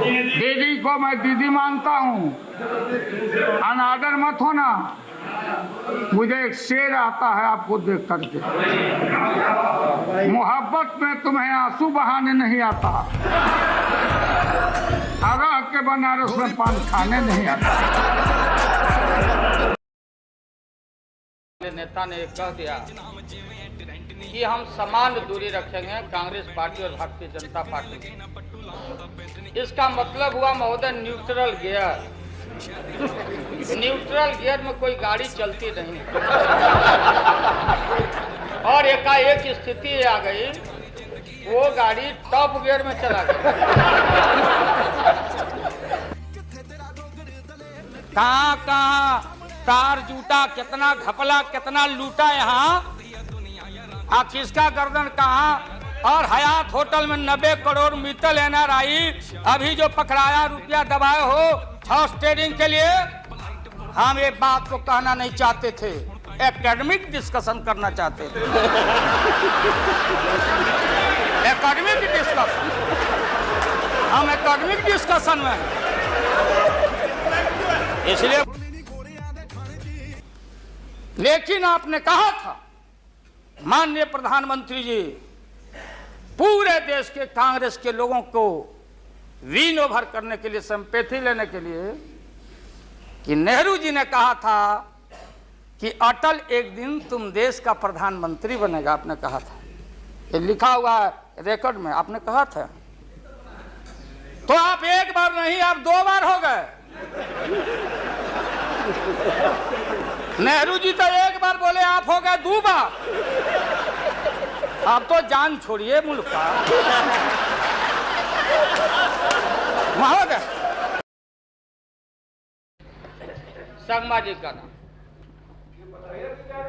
दीदी को मैं दीदी मानता हूँ, अनादर मत होना। मुझे एक शेर आता है आपको देख करके, मोहब्बत में तुम्हें आंसू बहाने नहीं आता, रह के बनारस में पान खाने नहीं आता। नेता ने कह दिया कि हम समान दूरी रखेंगे कांग्रेस पार्टी और भारतीय जनता पार्टी। इसका मतलब हुआ महोदय न्यूट्रल गियर। न्यूट्रल गियर में कोई गाड़ी चलती नहीं और एकाएक स्थिति आ गई, वो गाड़ी टॉप गियर में चला गया। कहाँ तार जूटा, कितना घपला, कितना लूटा यहाँ। किसका गर्दन कहाँ। और हयात होटल में 90 करोड़ मित्तल NRI अभी जो पकड़ाया, रुपया दबाए हो हाउस ट्रेडिंग के लिए। हम ये बात को कहना नहीं चाहते थे, एकेडमिक डिस्कशन करना चाहते थे। एकेडमिक डिस्कशन, हम एकेडमिक डिस्कशन में, इसलिए। लेकिन आपने कहा था माननीय प्रधानमंत्री जी, पूरे देश के कांग्रेस के लोगों को विन ओवर करने के लिए, संपैथी लेने के लिए, कि नेहरू जी ने कहा था कि अटल एक दिन तुम देश का प्रधानमंत्री बनेगा। आपने कहा था, ये लिखा हुआ है रिकॉर्ड में, आपने कहा था। तो आप एक बार नहीं, आप 2 बार हो गए। नेहरू जी तो एक बार बोले, आप हो गए 2 बार। आप तो जान छोड़िए मुल्क का महोदय। संगमा जी का नाम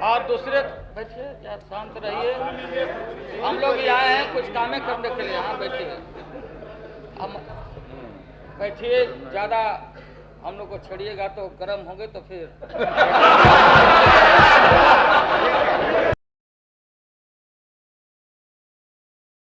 और दूसरे, बैठिए, क्या शांत रहिए। हम लोग यहाँ हैं कुछ कामें करने के लिए, यहाँ बैठिए, हम बैठिए। ज्यादा हम लोग को छेड़िएगा तो गर्म होंगे तो फिर